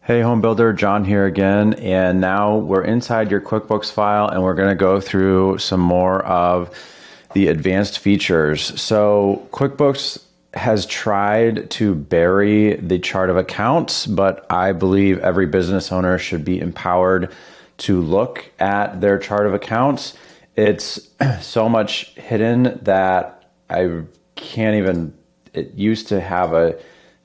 Hey home builder, John here again, and now we're inside your QuickBooks file and we're going to go through some more of the advanced features. So QuickBooks has tried to bury the chart of accounts, but I believe every business owner should be empowered to look at their chart of accounts. It's so much hidden that I can't even, it used to have a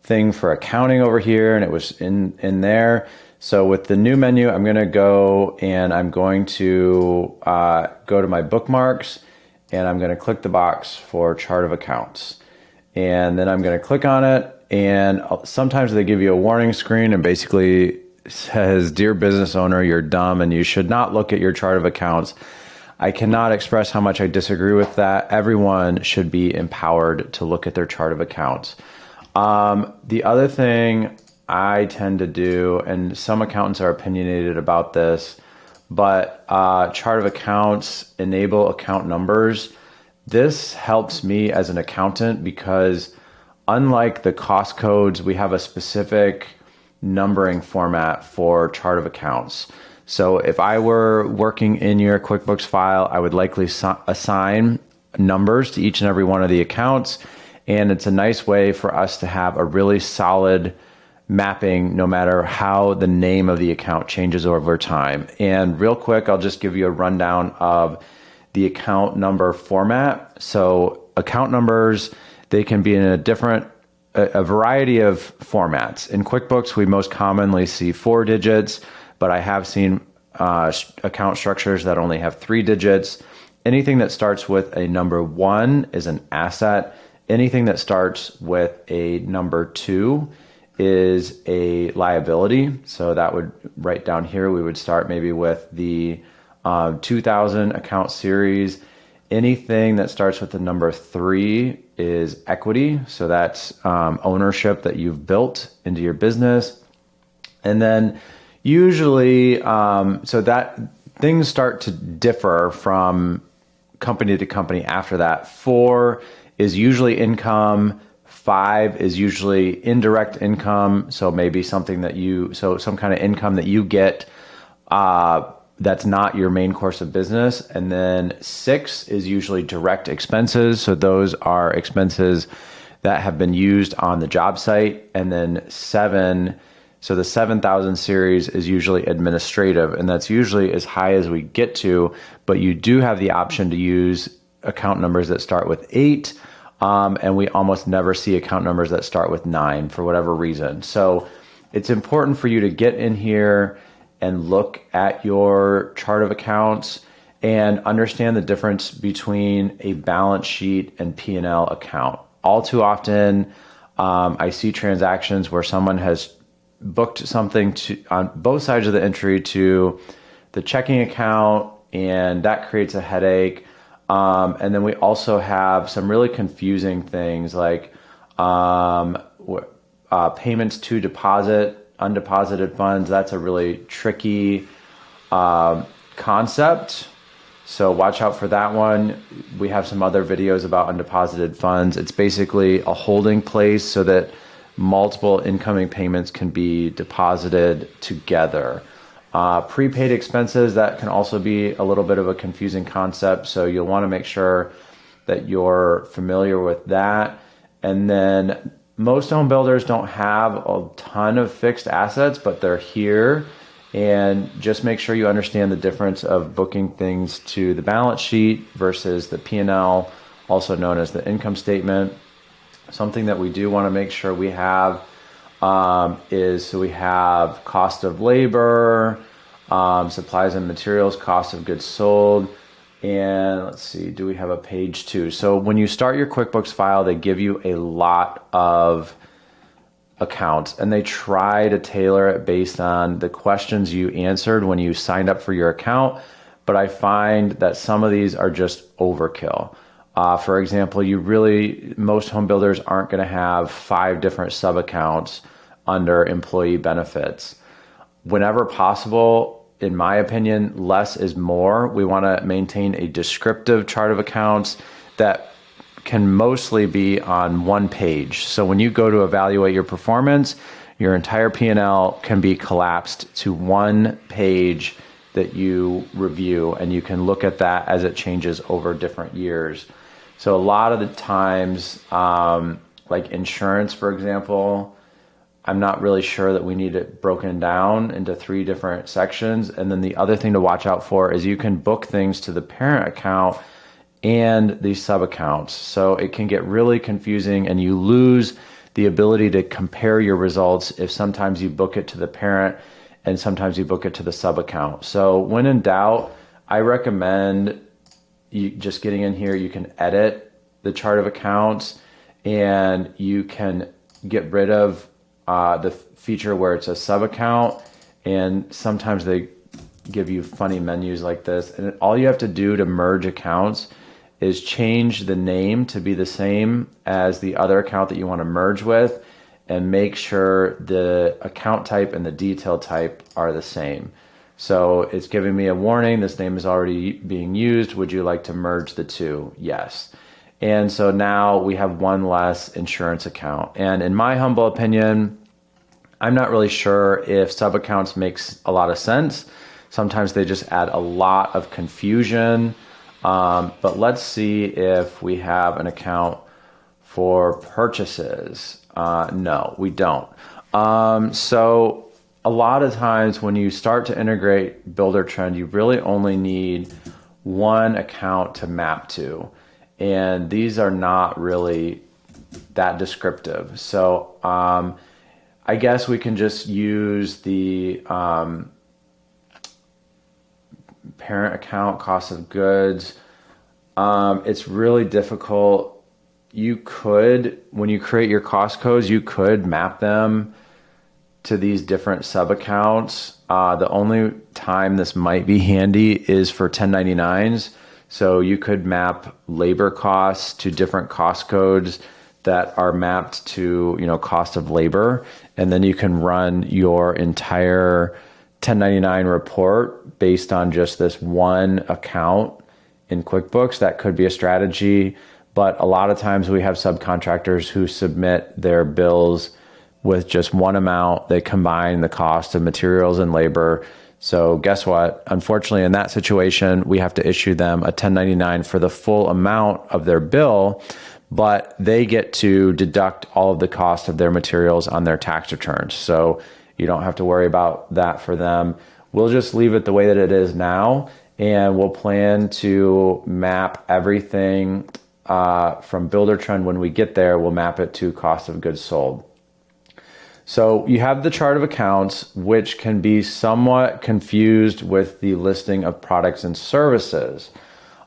thing for accounting over here and it was in there. So with the new menu, I'm going to go and I'm going to go to my bookmarks and I'm going to click the box for chart of accounts. And then I'm going to click on it, and sometimes they give you a warning screen and basically says, "Dear business owner, you're dumb and you should not look at your chart of accounts." I cannot express how much I disagree with that. Everyone should be empowered to look at their chart of accounts. The other thing I tend to do, and some accountants are opinionated about this, but chart of accounts enable account numbers. This helps me as an accountant because unlike the cost codes, we have a specific numbering format for chart of accounts. So if I were working in your QuickBooks file, I would likely assign numbers to each and every one of the accounts. And it's a nice way for us to have a really solid mapping no matter how the name of the account changes over time. And real quick, I'll just give you a rundown of the account number format. So account numbers, they can be in a variety of formats. In QuickBooks, we most commonly see 4 digits, but I have seen account structures that only have 3 digits. Anything that starts with a number 1 is an asset. Anything that starts with a number 2 is a liability. So that would, right down here, we would start maybe with the 2000 account series. Anything that starts with the number 3 is equity. So that's ownership that you've built into your business. And then usually, so that things start to differ from company to company after that. 4 is usually income. 5 is usually indirect income. So maybe something that some kind of income that you get that's not your main course of business. And then 6 is usually direct expenses. So those are expenses that have been used on the job site. And then 7, so the 7000 series is usually administrative, and that's usually as high as we get to, but you do have the option to use account numbers that start with 8, and we almost never see account numbers that start with 9 for whatever reason. So it's important for you to get in here and look at your chart of accounts and understand the difference between a balance sheet and P&L account. All too often, I see transactions where someone has booked something on both sides of the entry to the checking account, and that creates a headache. And then we also have some really confusing things like payments to deposit, undeposited funds. That's a really tricky concept. So watch out for that one. We have some other videos about undeposited funds. It's basically a holding place so that multiple incoming payments can be deposited together. Prepaid expenses, that can also be a little bit of a confusing concept. So you'll want to make sure that you're familiar with that. And then most home builders don't have a ton of fixed assets, but they're here. And just make sure you understand the difference of booking things to the balance sheet versus the P&L, also known as the income statement. Something that we do want to make sure we have is, so we have cost of labor, supplies and materials, cost of goods sold, and let's see, do we have a page 2? So when you start your QuickBooks file, they give you a lot of accounts, and they try to tailor it based on the questions you answered when you signed up for your account. But I find that some of these are just overkill. For example, most home builders aren't going to have 5 different sub accounts under employee benefits. Whenever possible, in my opinion, less is more. We want to maintain a descriptive chart of accounts that can mostly be on one page. So when you go to evaluate your performance, your entire P&L can be collapsed to one page that you review, and you can look at that as it changes over different years. So a lot of the times, like insurance, for example, I'm not really sure that we need it broken down into 3 different sections. And then the other thing to watch out for is you can book things to the parent account and these sub accounts. So it can get really confusing, and you lose the ability to compare your results if sometimes you book it to the parent and sometimes you book it to the sub account. So when in doubt, I recommend you just getting in here. You can edit the chart of accounts, and you can get rid of the feature where it's a sub account. And sometimes they give you funny menus like this. And all you have to do to merge accounts is change the name to be the same as the other account that you want to merge with, and make sure the account type and the detail type are the same. So it's giving me a warning, this name is already being used. Would you like to merge the two? Yes. And so now we have one less insurance account. And in my humble opinion, I'm not really sure if sub accounts makes a lot of sense. Sometimes they just add a lot of confusion. But let's see if we have an account for purchases. No, we don't. So a lot of times when you start to integrate Builder Trend, you really only need one account to map to. And these are not really that descriptive. So I guess we can just use the parent account cost of goods. It's really difficult. You could, when you create your cost codes, you could map them to these different sub accounts. The only time this might be handy is for 1099s. So you could map labor costs to different cost codes that are mapped to, cost of labor. And then you can run your entire 1099 report based on just this one account in QuickBooks. That could be a strategy. But a lot of times we have subcontractors who submit their bills with just one amount. They combine the cost of materials and labor. So guess what? Unfortunately, in that situation, we have to issue them a 1099 for the full amount of their bill, but they get to deduct all of the cost of their materials on their tax returns. So you don't have to worry about that for them. We'll just leave it the way that it is now, and we'll plan to map everything from Builder Trend. When we get there, we'll map it to cost of goods sold. So you have the chart of accounts, which can be somewhat confused with the listing of products and services.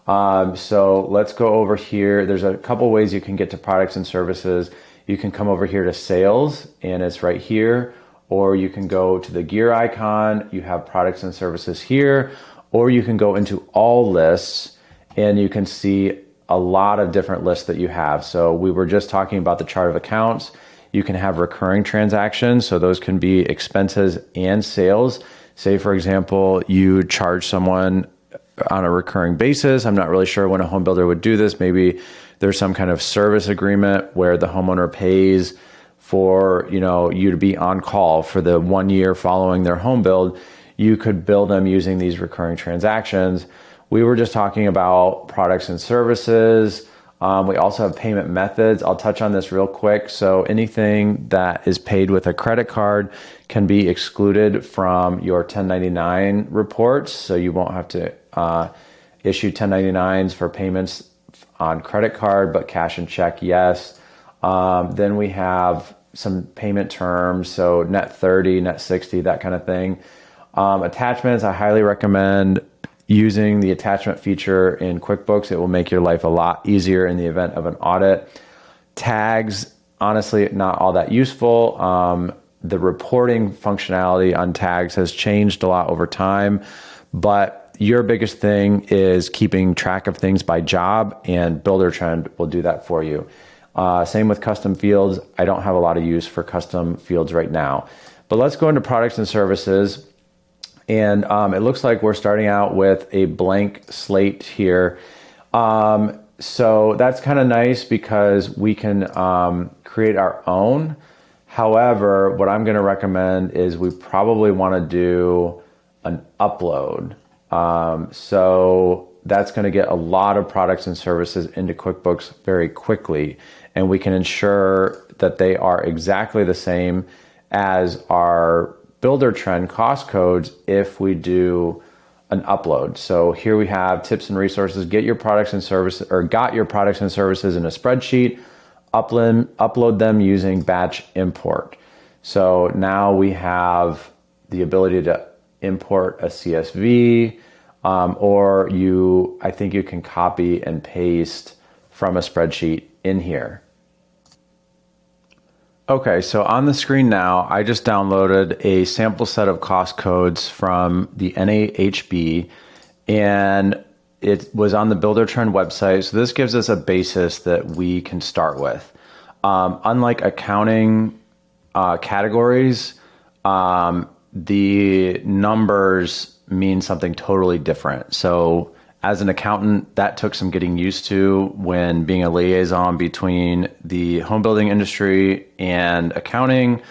So let's go over here. There's a couple ways you can get to products and services. You can come over here to sales, and it's right here. Or you can go to the gear icon. You have products and services here. Or you can go into all lists, and you can see a lot of different lists that you have. So we were just talking about the chart of accounts. You can have recurring transactions. So those can be expenses and sales. Say, for example, you charge someone on a recurring basis. I'm not really sure when a home builder would do this. Maybe there's some kind of service agreement where the homeowner pays for, you to be on call for the 1 year following their home build. You could bill them using these recurring transactions. We were just talking about products and services. We also have payment methods. I'll touch on this real quick. So anything that is paid with a credit card can be excluded from your 1099 reports. So you won't have to issue 1099s for payments on credit card, but cash and check, yes. Then we have some payment terms. So net 30, net 60, that kind of thing. Attachments, I highly recommend using the attachment feature in QuickBooks. It will make your life a lot easier in the event of an audit. Tags, honestly, not all that useful. The reporting functionality on tags has changed a lot over time, but your biggest thing is keeping track of things by job, and Builder Trend will do that for you. Same with custom fields. I don't have a lot of use for custom fields right now, but let's go into products and services. And it looks like we're starting out with a blank slate here. So that's kind of nice because we can create our own. However, what I'm going to recommend is we probably want to do an upload. So that's going to get a lot of products and services into QuickBooks very quickly, and we can ensure that they are exactly the same as our builder trend cost codes if we do an upload. So here we have tips and resources, get your products and services, or got your products and services in a spreadsheet, upload them using batch import. So now we have the ability to import a CSV, or I think you can copy and paste from a spreadsheet in here. Okay, so on the screen now, I just downloaded a sample set of cost codes from the NAHB, and it was on the Builder Trend website. So this gives us a basis that we can start with. Unlike accounting categories, the numbers mean something totally different. So as an accountant, that took some getting used to when being a liaison between the home building industry and accounting.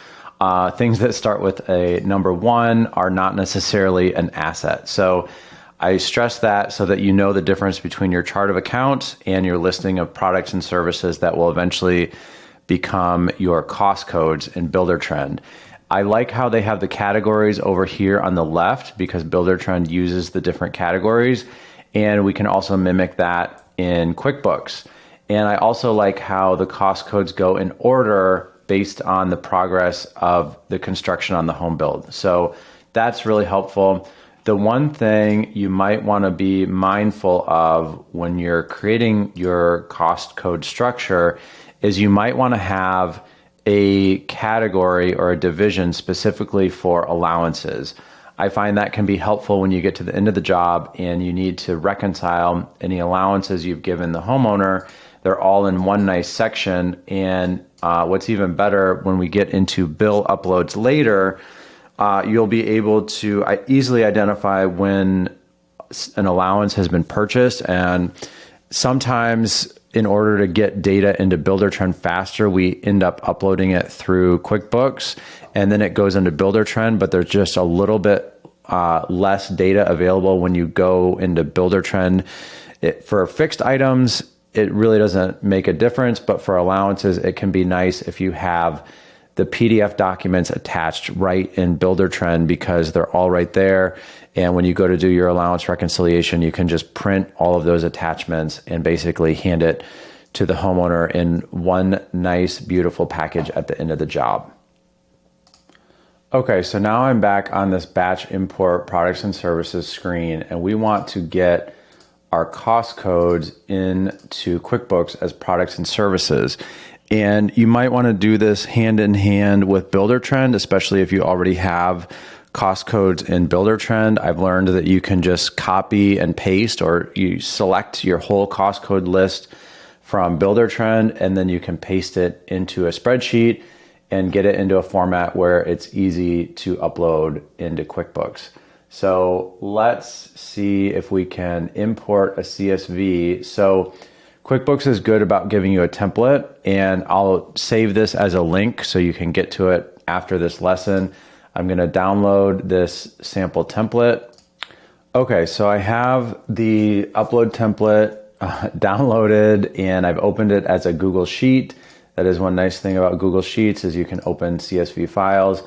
Things that start with a number 1 are not necessarily an asset. So I stress that so that you know the difference between your chart of accounts and your listing of products and services that will eventually become your cost codes in Builder Trend. I like how they have the categories over here on the left because Builder Trend uses the different categories, and we can also mimic that in QuickBooks. And I also like how the cost codes go in order based on the progress of the construction on the home build. So that's really helpful. The one thing you might want to be mindful of when you're creating your cost code structure is you might want to have a category or a division specifically for allowances. I find that can be helpful when you get to the end of the job and you need to reconcile any allowances you've given the homeowner. They're all in one nice section. And what's even better, when we get into bill uploads later, you'll be able to easily identify when an allowance has been purchased. And sometimes in order to get data into Builder Trend faster, we end up uploading it through QuickBooks, and then it goes into Builder Trend, but there's just a little bit less data available when you go into Builder Trend. For fixed items, it really doesn't make a difference, but for allowances, it can be nice if you have the PDF documents attached right in Builder Trend because they're all right there. And when you go to do your allowance reconciliation, you can just print all of those attachments and basically hand it to the homeowner in one nice, beautiful package at the end of the job. Okay, so now I'm back on this batch import products and services screen, and we want to get our cost codes into QuickBooks as products and services. And you might want to do this hand in hand with Builder Trend, especially if you already have cost codes in Builder Trend. I've learned that you can just copy and paste, or you select your whole cost code list from Builder Trend, and then you can paste it into a spreadsheet and get it into a format where it's easy to upload into QuickBooks. So let's see if we can import a CSV. So QuickBooks is good about giving you a template, and I'll save this as a link so you can get to it after this lesson. I'm going to download this sample template. Okay, so I have the upload template downloaded, and I've opened it as a Google Sheet. That is one nice thing about Google Sheets is you can open CSV files,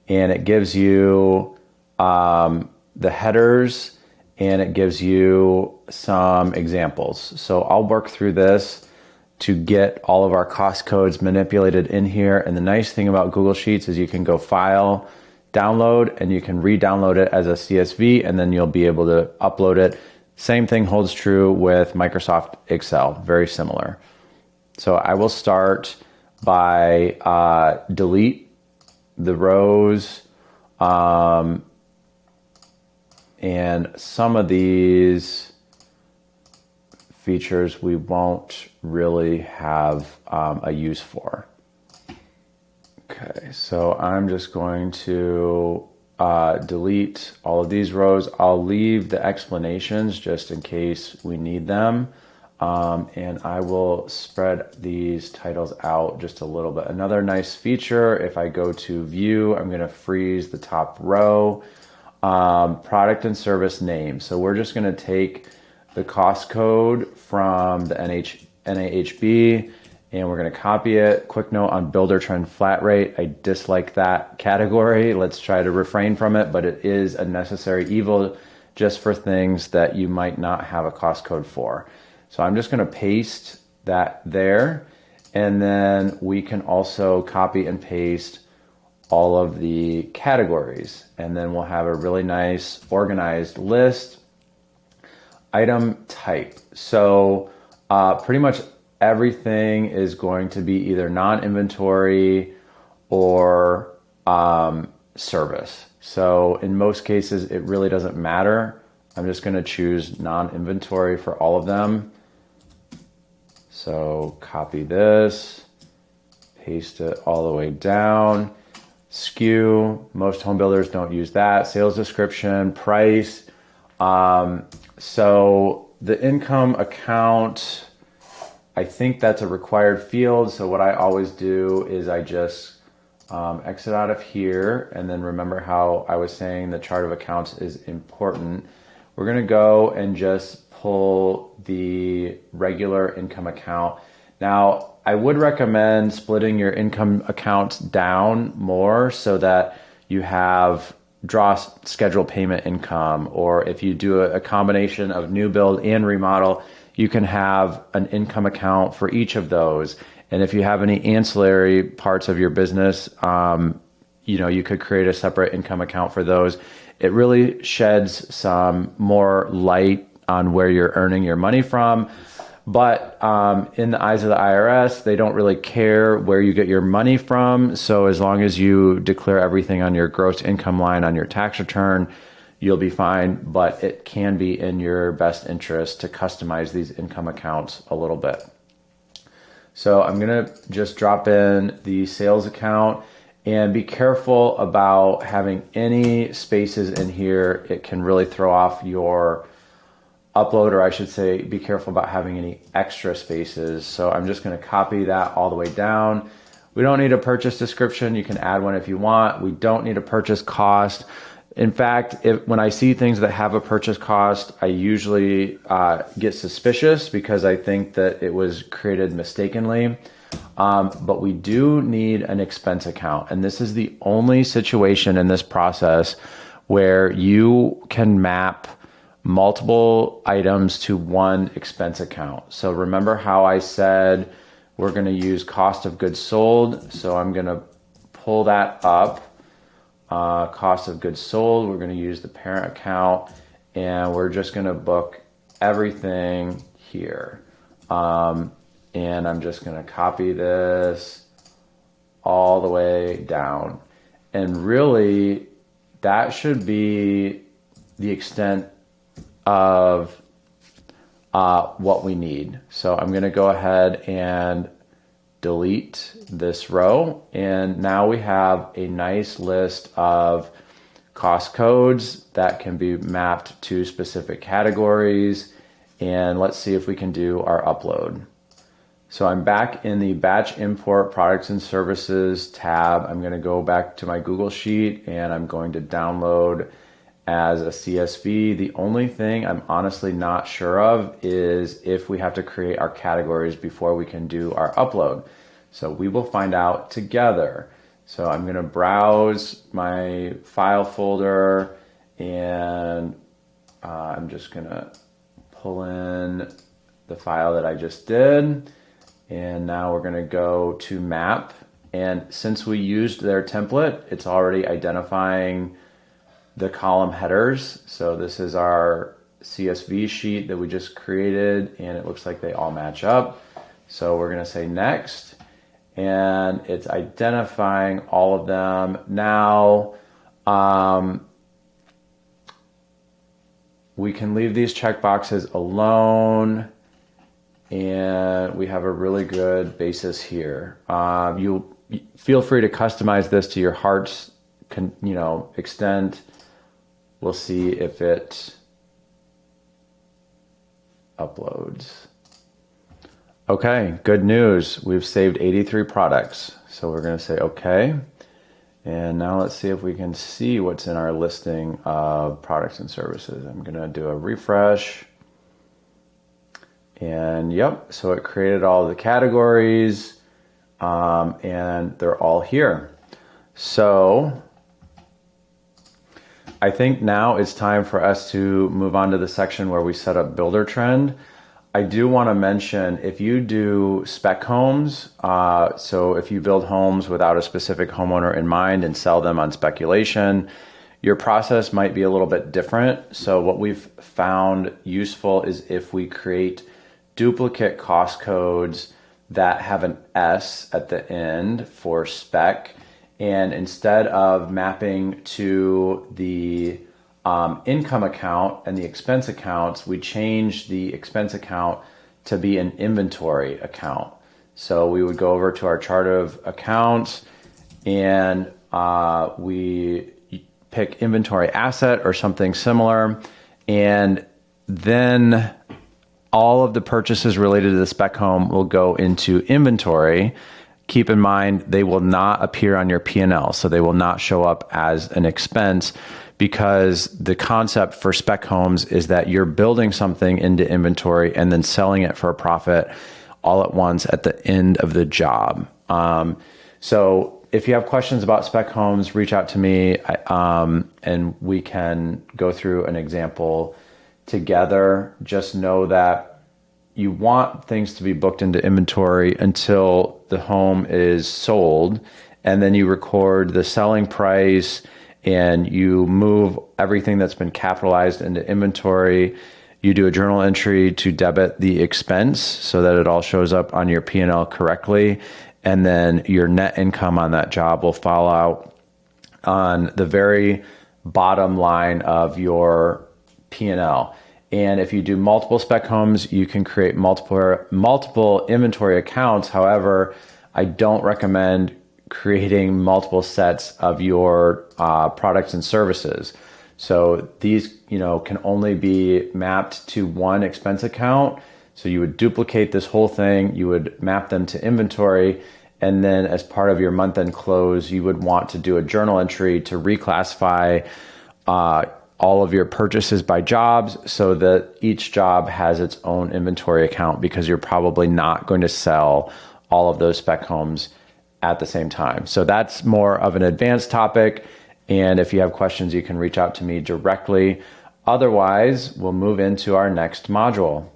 and it gives you the headers, and it gives you some examples. So I'll work through this to get all of our cost codes manipulated in here. And the nice thing about Google Sheets is you can go File, Download, and you can re-download it as a CSV, and then you'll be able to upload it. Same thing holds true with Microsoft Excel, very similar. So I will start by delete the rows, and some of these features we won't really have a use for. Okay, so I'm just going to delete all of these rows. I'll leave the explanations just in case we need them. And I will spread these titles out just a little bit. Another nice feature, if I go to view, I'm going to freeze the top row, product and service name. So we're just going to take the cost code from the NAHB and we're going to copy it. Quick note on builder trend flat rate. I dislike that category. Let's try to refrain from it, but it is a necessary evil just for things that you might not have a cost code for. So I'm just going to paste that there, and then we can also copy and paste all of the categories, and then we'll have a really nice organized list. Item type. So pretty much everything is going to be either non-inventory or service. So in most cases, it really doesn't matter. I'm just going to choose non-inventory for all of them. So copy this, paste it all the way down. SKU, most home builders don't use that. Sales description, price. So the income account, I think that's a required field. So what I always do is I just exit out of here, and then remember how I was saying the chart of accounts is important. We're going to go and just pull the regular income account. Now, I would recommend splitting your income accounts down more so that you have draw schedule payment income, or if you do a combination of new build and remodel, you can have an income account for each of those. And if you have any ancillary parts of your business, you could create a separate income account for those. It really sheds some more light on where you're earning your money from. But in the eyes of the IRS, they don't really care where you get your money from. So as long as you declare everything on your gross income line on your tax return, you'll be fine. But it can be in your best interest to customize these income accounts a little bit. So I'm going to just drop in the sales account, and be careful about having any spaces in here. It can really throw off your upload, or I should say, be careful about having any extra spaces. So I'm just going to copy that all the way down. We don't need a purchase description. You can add one if you want. We don't need a purchase cost. In fact, when I see things that have a purchase cost, I usually get suspicious because I think that it was created mistakenly. But we do need an expense account. And this is the only situation in this process where you can map multiple items to one expense account. So remember how I said we're going to use cost of goods sold. So I'm going to pull that up. Cost of goods sold, we're going to use the parent account, and we're just going to book everything here. And I'm just going to copy this all the way down. And really, that should be the extent of what we need. So I'm going to go ahead and delete this row, and now we have a nice list of cost codes that can be mapped to specific categories. And let's see if we can do our upload. So I'm back in the batch import products and services tab. I'm going to go back to my Google Sheet, and I'm going to download as a CSV. The only thing I'm honestly not sure of is if we have to create our categories before we can do our upload. So we will find out together. So I'm going to browse my file folder, and I'm just going to pull in the file that I just did. And now we're going to go to map. And since we used their template, it's already identifying the column headers. So this is our CSV sheet that we just created, and it looks like they all match up. So we're going to say next, and it's identifying all of them. Now, we can leave these checkboxes alone, and we have a really good basis here. You feel free to customize this to your heart's extent. We'll see if it uploads. Okay, good news. We've saved 83 products. So we're going to say okay. And now let's see if we can see what's in our listing of products and services. I'm going to do a refresh. And yep, so it created all the categories and they're all here. So I think now it's time for us to move on to the section where we set up builder trend. I do want to mention, if you do spec homes, so if you build homes without a specific homeowner in mind and sell them on speculation, your process might be a little bit different. So what we've found useful is if we create duplicate cost codes that have an S at the end for spec, and instead of mapping to the income account and the expense accounts, we change the expense account to be an inventory account. So we would go over to our chart of accounts and we pick inventory asset or something similar. And then all of the purchases related to the spec home will go into inventory. Keep in mind, they will not appear on your P&L. So they will not show up as an expense, because the concept for spec homes is that you're building something into inventory and then selling it for a profit all at once at the end of the job. So if you have questions about spec homes, reach out to me and we can go through an example together. Just know that you want things to be booked into inventory until the home is sold, and then you record the selling price and you move everything that's been capitalized into inventory. You do a journal entry to debit the expense so that it all shows up on your P&L correctly. And then your net income on that job will fall out on the very bottom line of your P&L. And if you do multiple spec homes, you can create multiple inventory accounts. However, I don't recommend creating multiple sets of your products and services. So these, can only be mapped to one expense account. So you would duplicate this whole thing, you would map them to inventory, and then as part of your month-end close, you would want to do a journal entry to reclassify all of your purchases by jobs so that each job has its own inventory account, because you're probably not going to sell all of those spec homes at the same time. So that's more of an advanced topic. And if you have questions, you can reach out to me directly. Otherwise, we'll move into our next module.